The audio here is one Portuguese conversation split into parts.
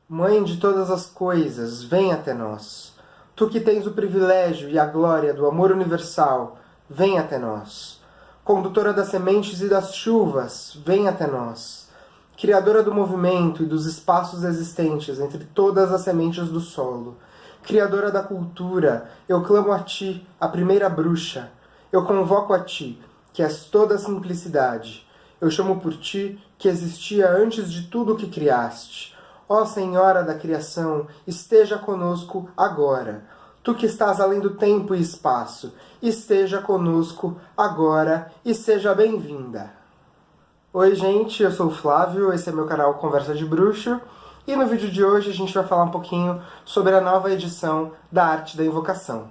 Mãe de todas as coisas, vem até nós. Tu que tens o privilégio e a glória do amor universal, vem até nós. Condutora das sementes e das chuvas, vem até nós. Criadora do movimento e dos espaços existentes entre todas as sementes do solo. Criadora da cultura, eu clamo a ti, a primeira bruxa. Eu convoco a ti, que és toda a simplicidade. Eu chamo por ti, que existia antes de tudo o que criaste. Ó Senhora da criação, esteja conosco agora. Tu que estás além do tempo e espaço, esteja conosco agora e seja bem-vinda. Oi gente, eu sou o Flávio, esse é meu canal Conversa de Bruxo, e no vídeo de hoje a gente vai falar um pouquinho sobre a nova edição da Arte da Invocação.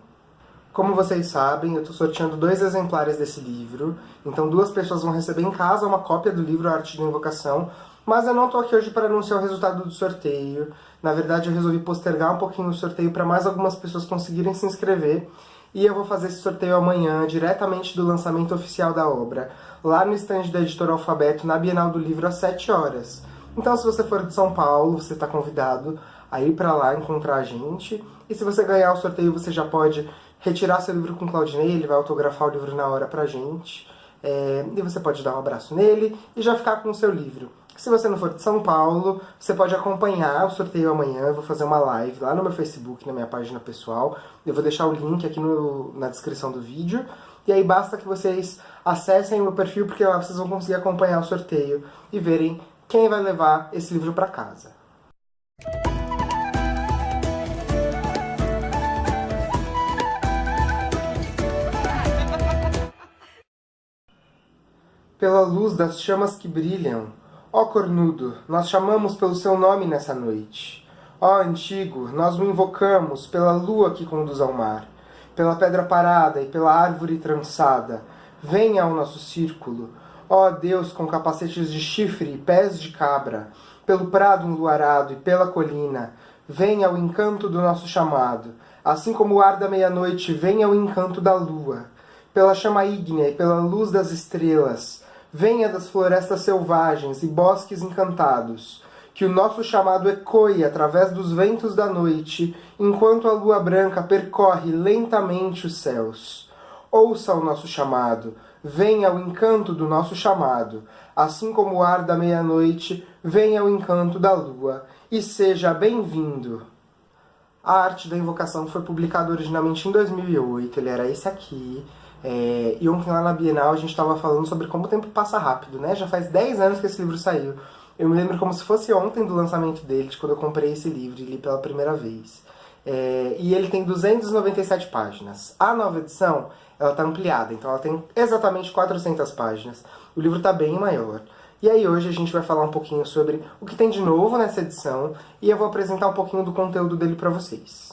Como vocês sabem, eu estou sorteando 2 exemplares desse livro, então 2 pessoas vão receber em casa uma cópia do livro Arte da Invocação, mas eu não estou aqui hoje para anunciar o resultado do sorteio. Na verdade, eu resolvi postergar um pouquinho o sorteio para mais algumas pessoas conseguirem se inscrever, e eu vou fazer esse sorteio amanhã, diretamente do lançamento oficial da obra, lá no stand da Editora Alfabeto, na Bienal do Livro, às 7 horas. Então, se você for de São Paulo, você está convidado a ir para lá encontrar a gente, e se você ganhar o sorteio, você já pode retirar seu livro com o Claudinei, ele vai autografar o livro na hora pra gente, e você pode dar um abraço nele e já ficar com o seu livro. Se você não for de São Paulo, você pode acompanhar o sorteio amanhã. Eu vou fazer uma live lá no meu Facebook, na minha página pessoal. Eu vou deixar o link aqui na descrição do vídeo. E aí basta que vocês acessem o meu perfil, porque lá vocês vão conseguir acompanhar o sorteio e verem quem vai levar esse livro para casa. Pela luz das chamas que brilham, ó cornudo, nós chamamos pelo seu nome nessa noite. Ó antigo, nós o invocamos pela lua que conduz ao mar, pela pedra parada e pela árvore trançada. Venha ao nosso círculo, ó Deus com capacetes de chifre e pés de cabra, pelo prado enluarado e pela colina. Venha ao encanto do nosso chamado, assim como o ar da meia-noite venha ao encanto da lua, pela chama ígnea e pela luz das estrelas. Venha das florestas selvagens e bosques encantados, que o nosso chamado ecoe através dos ventos da noite, enquanto a lua branca percorre lentamente os céus. Ouça o nosso chamado, venha ao encanto do nosso chamado, assim como o ar da meia-noite, venha ao encanto da lua, e seja bem-vindo. A Arte da Invocação foi publicada originalmente em 2008, ele era esse aqui. E ontem lá na Bienal a gente estava falando sobre como o tempo passa rápido, né? Já faz 10 anos que esse livro saiu. Eu me lembro como se fosse ontem do lançamento dele, de quando eu comprei esse livro e li pela primeira vez. E ele tem 297 páginas. A nova edição, ela está ampliada, então ela tem exatamente 400 páginas. O livro está bem maior. E aí hoje a gente vai falar um pouquinho sobre o que tem de novo nessa edição, e eu vou apresentar um pouquinho do conteúdo dele para vocês.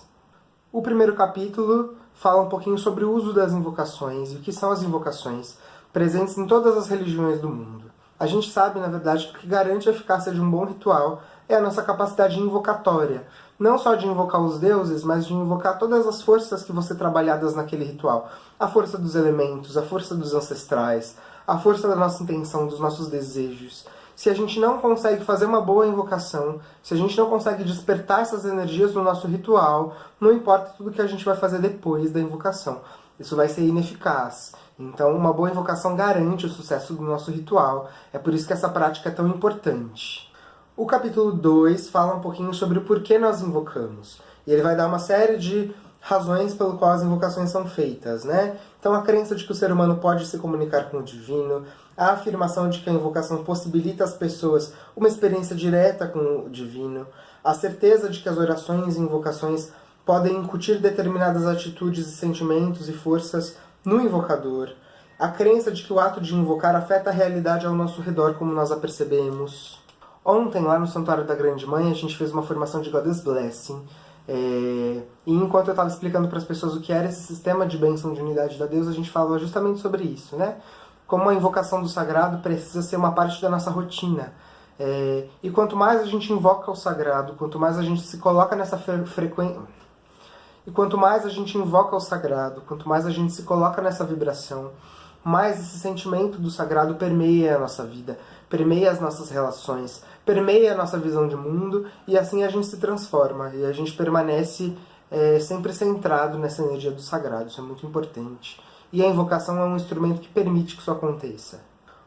O primeiro capítulo fala um pouquinho sobre o uso das invocações e o que são as invocações, presentes em todas as religiões do mundo. A gente sabe, na verdade, que o que garante a eficácia de um bom ritual é a nossa capacidade invocatória. Não só de invocar os deuses, mas de invocar todas as forças que vão ser trabalhadas naquele ritual. A força dos elementos, a força dos ancestrais, a força da nossa intenção, dos nossos desejos. Se a gente não consegue fazer uma boa invocação, se a gente não consegue despertar essas energias no nosso ritual, não importa tudo que a gente vai fazer depois da invocação. Isso vai ser ineficaz. Então, uma boa invocação garante o sucesso do nosso ritual. É por isso que essa prática é tão importante. O capítulo 2 fala um pouquinho sobre o porquê nós invocamos. E ele vai dar uma série de razões pelo qual as invocações são feitas, né? Então, a crença de que o ser humano pode se comunicar com o divino, a afirmação de que a invocação possibilita às pessoas uma experiência direta com o divino, a certeza de que as orações e invocações podem incutir determinadas atitudes e sentimentos e forças no invocador, a crença de que o ato de invocar afeta a realidade ao nosso redor como nós a percebemos. Ontem, lá no Santuário da Grande Mãe, a gente fez uma formação de Goddess Blessing, e enquanto eu estava explicando para as pessoas o que era esse sistema de bênção de unidade da deusa, a gente falava justamente sobre isso, né? Como a invocação do sagrado precisa ser uma parte da nossa rotina. E quanto mais a gente invoca o sagrado, quanto mais a gente se coloca nessa frequência... E quanto mais a gente invoca o sagrado, quanto mais a gente se coloca nessa vibração, mais esse sentimento do sagrado permeia a nossa vida, permeia as nossas relações, permeia a nossa visão de mundo, e assim a gente se transforma, e a gente permanece sempre centrado nessa energia do sagrado. Isso é muito importante. E a invocação é um instrumento que permite que isso aconteça.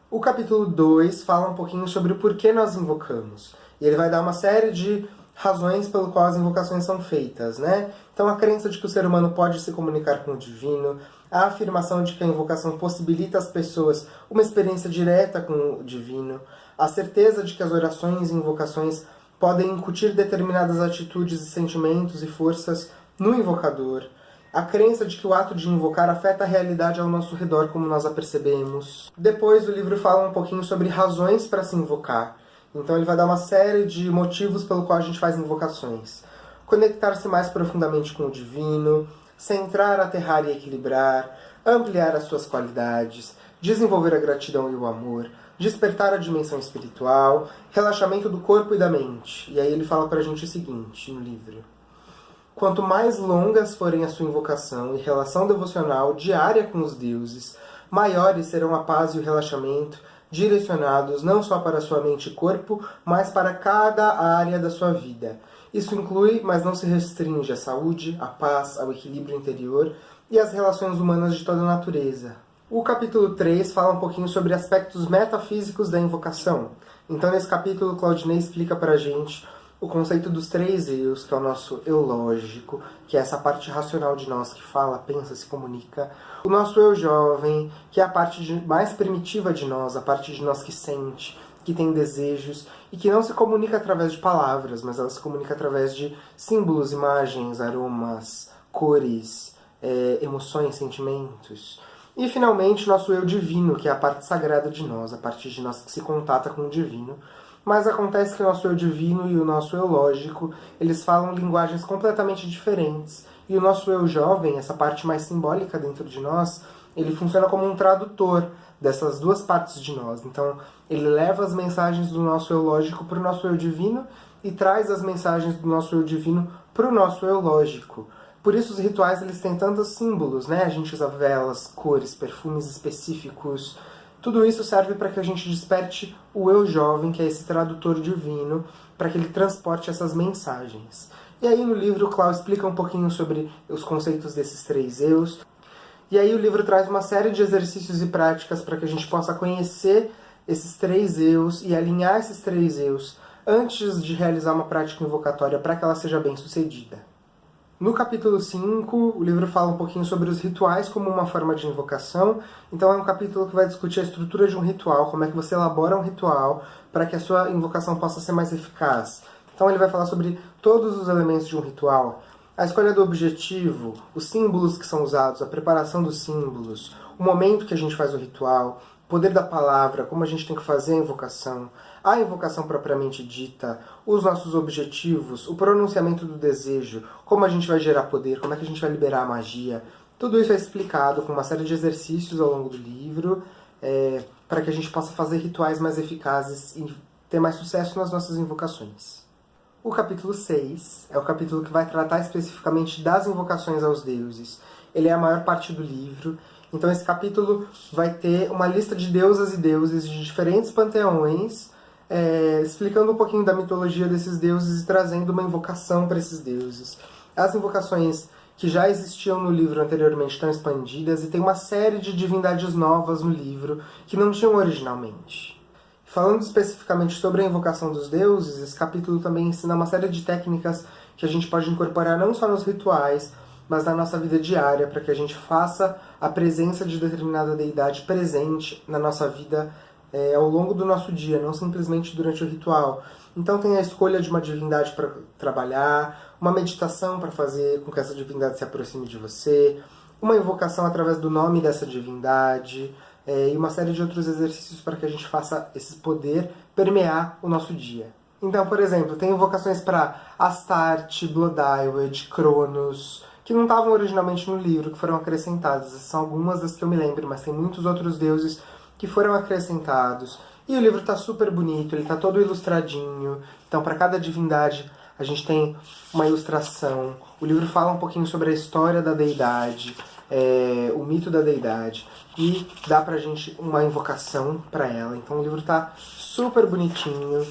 O capítulo 2 fala um pouquinho sobre o porquê nós invocamos. E ele vai dar uma série de razões pelo qual as invocações são feitas, né? Então a crença de que o ser humano pode se comunicar com o divino, a afirmação de que a invocação possibilita às pessoas uma experiência direta com o divino, a certeza de que as orações e invocações podem incutir determinadas atitudes e sentimentos e forças no invocador, a crença de que o ato de invocar afeta a realidade ao nosso redor como nós a percebemos. Depois o livro fala um pouquinho sobre razões para se invocar. Então ele vai dar uma série de motivos pelo qual a gente faz invocações. Conectar-se mais profundamente com o divino, centrar, aterrar e equilibrar, ampliar as suas qualidades, desenvolver a gratidão e o amor, despertar a dimensão espiritual, relaxamento do corpo e da mente. E aí ele fala pra gente o seguinte no livro: quanto mais longas forem a sua invocação e relação devocional diária com os deuses, maiores serão a paz e o relaxamento, direcionados não só para a sua mente e corpo, mas para cada área da sua vida. Isso inclui, mas não se restringe, à saúde, à paz, ao equilíbrio interior e às relações humanas de toda a natureza. O capítulo 3 fala um pouquinho sobre aspectos metafísicos da invocação. Então, nesse capítulo, Claudinei explica pra gente o conceito dos 3 eus, que é o nosso eu lógico, que é essa parte racional de nós que fala, pensa, se comunica. O nosso eu jovem, que é a parte mais primitiva de nós, a parte de nós que sente, que tem desejos, e que não se comunica através de palavras, mas ela se comunica através de símbolos, imagens, aromas, cores, emoções, sentimentos. E, finalmente, nosso eu divino, que é a parte sagrada de nós, a parte de nós que se contata com o divino. Mas acontece que o nosso eu divino e o nosso eu lógico, eles falam linguagens completamente diferentes. E o nosso eu jovem, essa parte mais simbólica dentro de nós, ele funciona como um tradutor dessas duas partes de nós. Então, ele leva as mensagens do nosso eu lógico para o nosso eu divino e traz as mensagens do nosso eu divino para o nosso eu lógico. Por isso os rituais eles têm tantos símbolos, né? A gente usa velas, cores, perfumes específicos. Tudo isso serve para que a gente desperte o eu jovem, que é esse tradutor divino, para que ele transporte essas mensagens. E aí no livro o Clau explica um pouquinho sobre os conceitos desses 3 eus. E aí o livro traz uma série de exercícios e práticas para que a gente possa conhecer esses 3 eus e alinhar esses 3 eus antes de realizar uma prática invocatória para que ela seja bem sucedida. No capítulo 5, o livro fala um pouquinho sobre os rituais como uma forma de invocação. Então é um capítulo que vai discutir a estrutura de um ritual, como é que você elabora um ritual para que a sua invocação possa ser mais eficaz. Então ele vai falar sobre todos os elementos de um ritual, a escolha do objetivo, os símbolos que são usados, a preparação dos símbolos, o momento que a gente faz o ritual, o poder da palavra, como a gente tem que fazer a invocação propriamente dita, os nossos objetivos, o pronunciamento do desejo, como a gente vai gerar poder, como é que a gente vai liberar a magia. Tudo isso é explicado com uma série de exercícios ao longo do livro, para que a gente possa fazer rituais mais eficazes e ter mais sucesso nas nossas invocações. O capítulo 6 é o capítulo que vai tratar especificamente das invocações aos deuses. Ele é a maior parte do livro. Então esse capítulo vai ter uma lista de deusas e deuses de diferentes panteões, explicando um pouquinho da mitologia desses deuses e trazendo uma invocação para esses deuses. As invocações que já existiam no livro anteriormente estão expandidas e tem uma série de divindades novas no livro que não tinham originalmente. Falando especificamente sobre a invocação dos deuses, esse capítulo também ensina uma série de técnicas que a gente pode incorporar não só nos rituais, mas na nossa vida diária, para que a gente faça a presença de determinada deidade presente na nossa vida ao longo do nosso dia, não simplesmente durante o ritual. Então tem a escolha de uma divindade para trabalhar, uma meditação para fazer com que essa divindade se aproxime de você, uma invocação através do nome dessa divindade, e uma série de outros exercícios para que a gente faça esse poder permear o nosso dia. Então, por exemplo, tem invocações para Astarte, Bloodaiwed, Cronos, que não estavam originalmente no livro, que foram acrescentadas. Essas são algumas das que eu me lembro, mas tem muitos outros deuses que foram acrescentados. E o livro está super bonito, ele está todo ilustradinho. Então, para cada divindade, a gente tem uma ilustração. O livro fala um pouquinho sobre a história da deidade. o mito da deidade, e dá pra gente uma invocação para ela. Então o livro tá super bonitinho.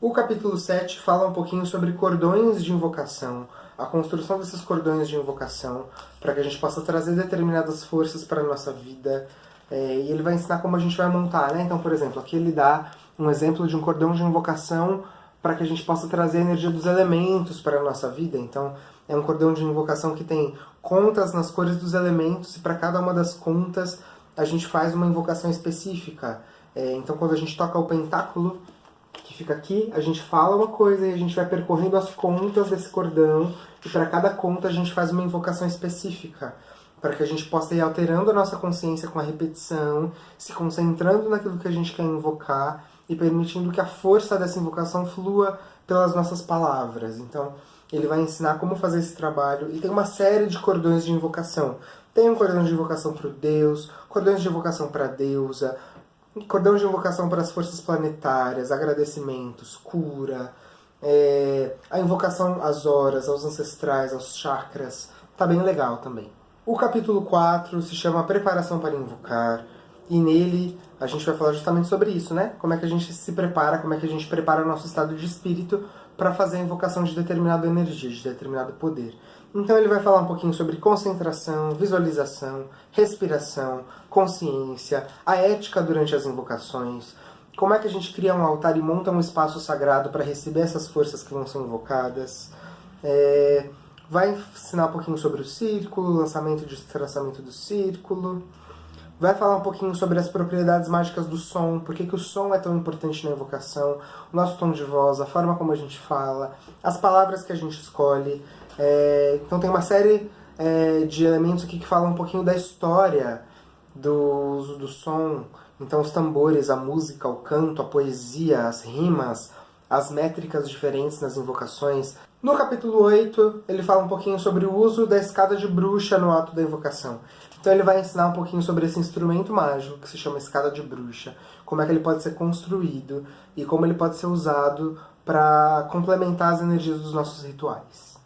O capítulo 7 fala um pouquinho sobre cordões de invocação, a construção desses cordões de invocação, para que a gente possa trazer determinadas forças para a nossa vida. E ele vai ensinar como a gente vai montar, né? Então, por exemplo, aqui ele dá um exemplo de um cordão de invocação para que a gente possa trazer a energia dos elementos para a nossa vida. Então, é um cordão de invocação que tem contas nas cores dos elementos, e para cada uma das contas a gente faz uma invocação específica. Então, quando a gente toca o pentáculo, que fica aqui, a gente fala uma coisa e a gente vai percorrendo as contas desse cordão, e para cada conta a gente faz uma invocação específica, para que a gente possa ir alterando a nossa consciência com a repetição, se concentrando naquilo que a gente quer invocar e permitindo que a força dessa invocação flua pelas nossas palavras. Então, ele vai ensinar como fazer esse trabalho, e tem uma série de cordões de invocação. Tem um cordão de invocação para o Deus, cordões de invocação para a deusa, cordão de invocação para as forças planetárias, agradecimentos, cura, a invocação às horas, aos ancestrais, aos chakras. Tá bem legal também. O capítulo 4 se chama Preparação para Invocar, e nele a gente vai falar justamente sobre isso, né? Como é que a gente se prepara, como é que a gente prepara o nosso estado de espírito para fazer a invocação de determinada energia, de determinado poder. Então ele vai falar um pouquinho sobre concentração, visualização, respiração, consciência, a ética durante as invocações, como é que a gente cria um altar e monta um espaço sagrado para receber essas forças que vão ser invocadas. Vai ensinar um pouquinho sobre o círculo, lançamento e destraçamento do círculo. Vai falar um pouquinho sobre as propriedades mágicas do som, por que o som é tão importante na invocação, o nosso tom de voz, a forma como a gente fala, as palavras que a gente escolhe. Então tem uma série de elementos aqui que falam um pouquinho da história do uso do som. Então os tambores, a música, o canto, a poesia, as rimas, as métricas diferentes nas invocações. No capítulo 8, ele fala um pouquinho sobre o uso da escada de bruxa no ato da invocação. Então ele vai ensinar um pouquinho sobre esse instrumento mágico que se chama escada de bruxa, como é que ele pode ser construído e como ele pode ser usado para complementar as energias dos nossos rituais.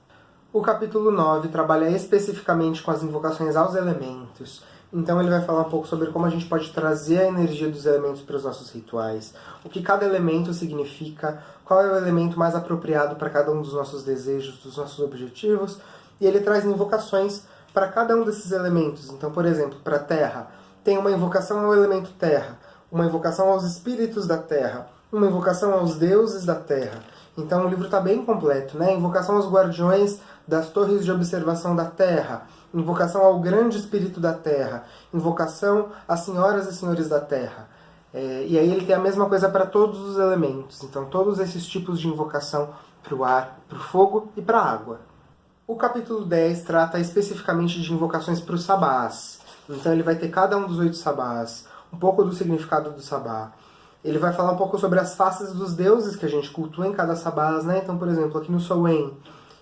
O capítulo 9 trabalha especificamente com as invocações aos elementos. Então ele vai falar um pouco sobre como a gente pode trazer a energia dos elementos para os nossos rituais, o que cada elemento significa, qual é o elemento mais apropriado para cada um dos nossos desejos, dos nossos objetivos, e ele traz invocações para cada um desses elementos. Então, por exemplo, para a terra, tem uma invocação ao elemento terra, uma invocação aos espíritos da terra, uma invocação aos deuses da terra. Então o livro está bem completo, né? Invocação aos guardiões das torres de observação da terra, invocação ao grande espírito da terra, invocação às senhoras e senhores da terra. E aí ele tem a mesma coisa para todos os elementos. Então todos esses tipos de invocação para o ar, para o fogo e para a água. O capítulo 10 trata especificamente de invocações para os sabás. Então ele vai ter cada um dos 8 sabás, um pouco do significado do sabá. Ele vai falar um pouco sobre as faces dos deuses que a gente cultua em cada sabás, né? Então, por exemplo, aqui no Soen,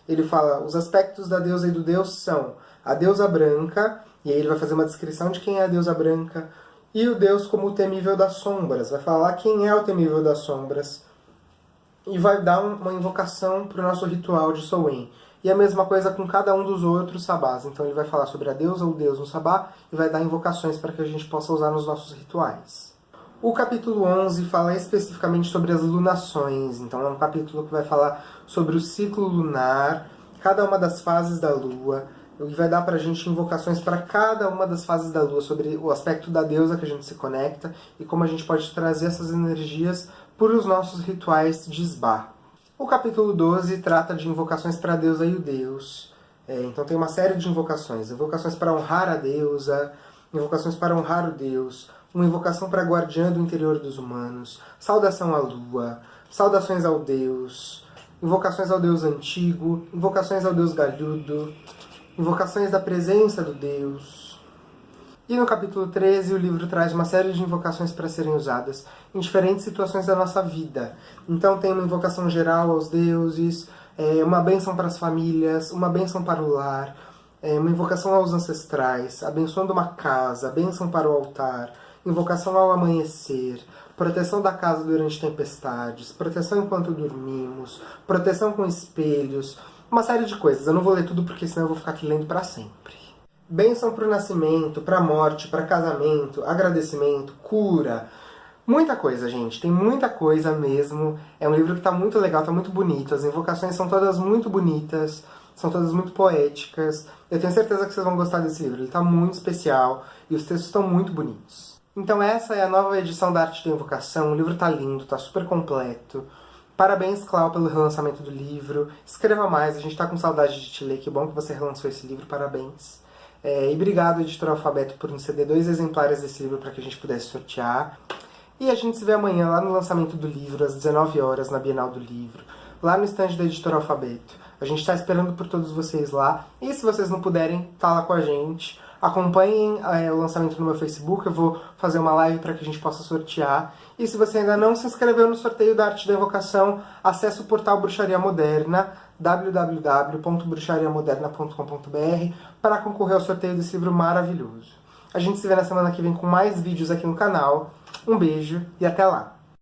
ele fala, os aspectos da deusa e do deus são a deusa branca, e aí ele vai fazer uma descrição de quem é a deusa branca, e o deus como o temível das sombras, vai falar quem é o temível das sombras, e vai dar uma invocação para o nosso ritual de Soen. E a mesma coisa com cada um dos outros sabás. Então ele vai falar sobre a deusa ou o deus no sabá, e vai dar invocações para que a gente possa usar nos nossos rituais. O capítulo 11 fala especificamente sobre as lunações. Então é um capítulo que vai falar sobre o ciclo lunar, cada uma das fases da lua, e vai dar pra gente invocações para cada uma das fases da lua, sobre o aspecto da deusa que a gente se conecta e como a gente pode trazer essas energias por os nossos rituais de Sba. O capítulo 12 trata de invocações para a deusa e o deus. Então tem uma série de invocações. Invocações para honrar a deusa, invocações para honrar o deus, uma invocação para a guardiã do interior dos humanos, saudação à lua, saudações ao deus, invocações ao deus antigo, invocações ao deus galhudo, invocações da presença do deus. E no capítulo 13 o livro traz uma série de invocações para serem usadas em diferentes situações da nossa vida. Então tem uma invocação geral aos deuses, uma bênção para as famílias, uma bênção para o lar, uma invocação aos ancestrais, abençoando uma casa, bênção para o altar, invocação ao amanhecer, proteção da casa durante tempestades, proteção enquanto dormimos, proteção com espelhos, uma série de coisas. Eu não vou ler tudo porque senão eu vou ficar aqui lendo para sempre. Bênção para o nascimento, para a morte, para casamento, agradecimento, cura. Muita coisa, gente. Tem muita coisa mesmo. É um livro que tá muito legal, tá muito bonito. As invocações são todas muito bonitas, são todas muito poéticas. Eu tenho certeza que vocês vão gostar desse livro. Ele tá muito especial e os textos estão muito bonitos. Então essa é a nova edição da Arte da Invocação. O livro tá lindo, tá super completo. Parabéns, Clau, pelo relançamento do livro. Escreva mais, a gente tá com saudade de te ler. Que bom que você relançou esse livro, parabéns. E obrigado, Editora Alfabeto, por nos ceder 2 exemplares desse livro para que a gente pudesse sortear. E a gente se vê amanhã lá no lançamento do livro, às 19 horas, na Bienal do Livro, lá no stand da Editora Alfabeto. A gente está esperando por todos vocês lá. E se vocês não puderem, tá lá com a gente. Acompanhem o lançamento no meu Facebook, eu vou fazer uma live para que a gente possa sortear. E se você ainda não se inscreveu no sorteio da Arte da Invocação, acesse o portal Bruxaria Moderna, www.bruxariamoderna.com.br, para concorrer ao sorteio desse livro maravilhoso. A gente se vê na semana que vem com mais vídeos aqui no canal. Um beijo e até lá!